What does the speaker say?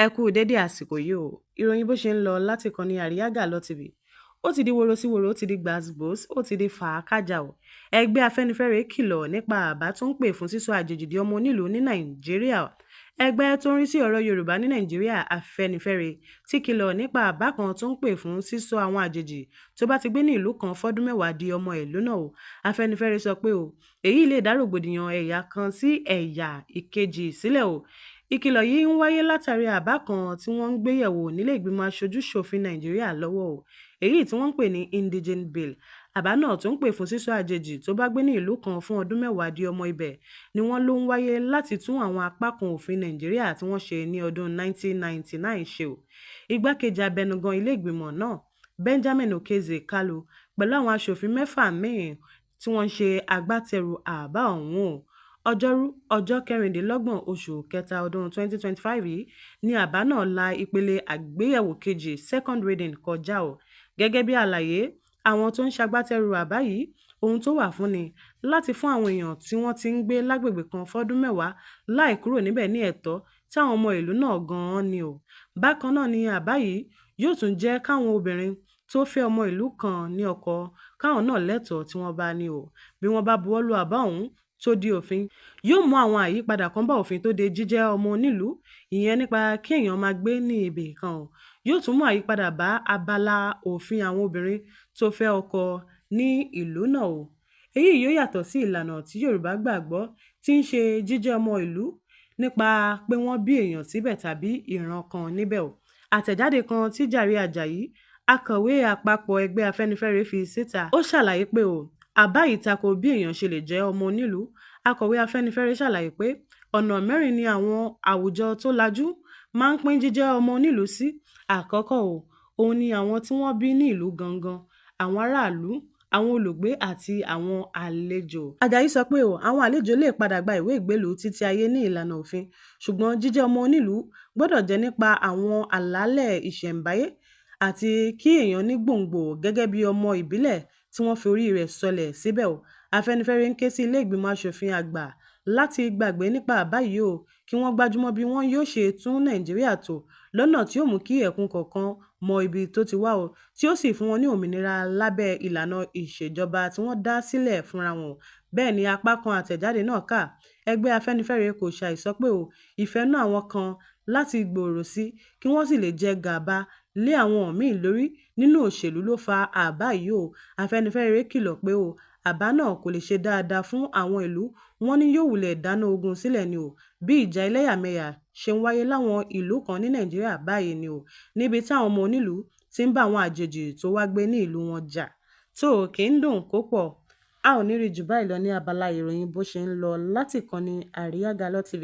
Ẹ kú dédé àsìkò yìí o. Ìròyìn bó ṣe ń lọ láti ìkànnì Àríyá Gàlọ́ TV. Ó ti di woro sí woro, ó ti di gbàsgbòs, ó ti di fàákàjà o. Ẹgbẹ́ Afẹ́nifẹ́re kìlọ̀ nípa àbá tó ń pè fún sísọ àjèjì di ọmọ onílùú ní Nàìjíríà. Ẹgbẹ́ tó ń rí sí ọ̀rọ̀ Yorùbá ní Nàìjíríà Afẹ́nifẹ́re ti kìlọ̀ nípa àbá kan tó ń pè fún sísọ àwọn àjèjì tó bá ti gbé ní ìlú kan fọ́dún mẹ́wàá di ọmọ ìlú náà o. Afẹ́nifẹ́re sọ pé o, èyí lè dá rògbòdìyàn ẹ̀yà kan sí ẹ̀yà ìkejì sílẹ̀ o. Ìkìlọ̀ yìí ń wáyé látàrí àbá kan tí wọ́n ń gbé yẹ̀wò nílé ìgbìmọ̀ aṣojú-ṣòfin Nàìjíríà lọ́wọ́ o, èyí tí wọ́n ń pè ní Indigene Bill. Àbá náà tó ń pè fún sísọ àjèjì tó bá gbé ní ìlú kan fún ọdún mẹ́wàá di ọmọ ibẹ̀ ni wọ́n ló ń wáyé láti tún àwọn apá kan òfin Nàìjíríà tí wọ́n ṣe ní ọdún 1999 ṣe o. Igbákejì abẹnugan ilé ìgbìmọ̀ náà, Benjamin Okezie Kalu, pẹ̀lú àwọn aṣòfin mẹ́fà míì tí wọ́n ń ṣe agbátẹrù àbá ọ̀hún o. Ọjọ́rú ọjọ́ 26 oṣù kẹta ọdún 2025 yìí ni àbá náà la ìpele àgbéyẹ̀wò kejì second reading kọjá o. Gẹ́gẹ́ bí àlàyé àwọn tó ń ṣagbátẹrù àbá yìí, ohun tó wà fún ni láti fún àwọn èèyàn tí wọ́n ti ń gbé lágbègbè kan fọ́dún mẹ́wàá láì kúrò níbẹ̀ ní ẹ̀tọ́ tí àwọn ọmọ ìlú náà gan-an ní o. Bákan náà ni àbá yìí yóò tún jẹ́ káwọn obìnrin tó fẹ́ ọmọ ìlú kan ní ọkọ káwọn náà lẹ́tọ̀ọ́ tí wọ́n bá ní o. Bí wọ́n bá buwọ́lù àbá ọ̀hún tó di òfin, yóò mú àwọn àyípadà kan bá òfin tó de jíjẹ́ ọmọ onílùú, ìyẹn nípa kí èèyàn máa gbé ní ibì kan o. Yóò tún mú àyípadà bá abala òfin àwọn obìnrin tó fẹ́ ọkọ ní ìlú náà o. Èyí yóò yàtọ̀ sí ìlànà tí Yorùbá gbàgbọ́ tí ń ṣe jíjẹ́ ọmọ ìlú nípa pé wọ́n bí èèyàn síbẹ̀ tàbí ìran kan níbẹ̀ o. Àtẹ̀jáde kan tí Jàre Àjàyí, akọ̀wé àpapọ̀ ẹgbẹ́ Afẹ́nifẹ́re fi síta, ó ṣàlàyé pé o, àbá yìí tako bí èèyàn ṣe lè jẹ́ ọmọ onílùú. Akọ̀wé Afẹ́nifẹ́re ṣàlàyé pé ọ̀nà mẹ́rin ni àwọn àwùjọ tó lajú máa ń pín jíjẹ́ ọmọ onílùú sí. Àkọ́kọ́ o, òun ni àwọn tí wọ́n bí ní ìlú gangan, àwọn aráàlú, àwọn olùgbé àti àwọn àlejò. Àjàyí sọ pé o, àwọn àlejò lè padà gba ìwé ìgbélùú títí ayé ní ìlànà òfin, ṣùgbọ́n jíjẹ́ ọmọ onílùú gbọ́dọ̀ jẹ́ nípa àwọn àlàálẹ̀ ìṣẹ̀ǹbáyé àti kí èèyàn ní gbòǹgbò gẹ́gẹ́ bí ọmọ ìbílẹ̀ tí wọ́n fi orí rẹ̀ sọlẹ̀ síbẹ̀ o. Afẹ́nifẹ́re ń ké sí ilé ìgbìmọ̀ aṣòfin àgbà láti gbàgbé nípa àbá yìí o, kí wọ́n gbájúmọ́ bí wọ́n yóò ṣe tún Nàìjíríà tò lọ́nà tí ó mú kí ẹkùn kọ̀ọ̀kan mọ ibi tó ti wá o, tí ó sì fún wọn ní òmìnira lábẹ́ ìlànà ìṣèjọba tí wọ́n dá sílẹ̀ fúnra wọn. Bẹ́ẹ̀ ni apá kan àtẹ̀jáde náà kà, ẹgbẹ́ Afẹ́nifẹ́re kò ṣàìsọ pé o, ìfẹ́nú àwọn kan láti gbòòrò sí kí wọ́n sì lè jẹ gàba lé àwọn míì lórí nínú òṣèlú ló fa àbá yìí o. Afẹ́nifẹ́re kìlọ̀ pé o, àbá náà kò lè ṣe dáadáa fún àwọn ìlú, wọ́n ní yóò wulẹ̀ dáná ogun sílẹ̀ ni o. Bí ìjà ẹlẹ́yàmẹ̀yà ṣe ń wáyé láwọn ìlú kan ní Nàìjíríà báyìí ni o, níbi tí àwọn ọmọ onílùú ti ń bá àwọn àjèjì tó wá gbé ní ìlú wọn jà. Tó o kì í dùn kó pọ̀, a ò ní rí jù báyìí lọ ní abala ìròyìn bó ṣe ń lọ láti ìkànnì Àríyá Gàlọ́ TV.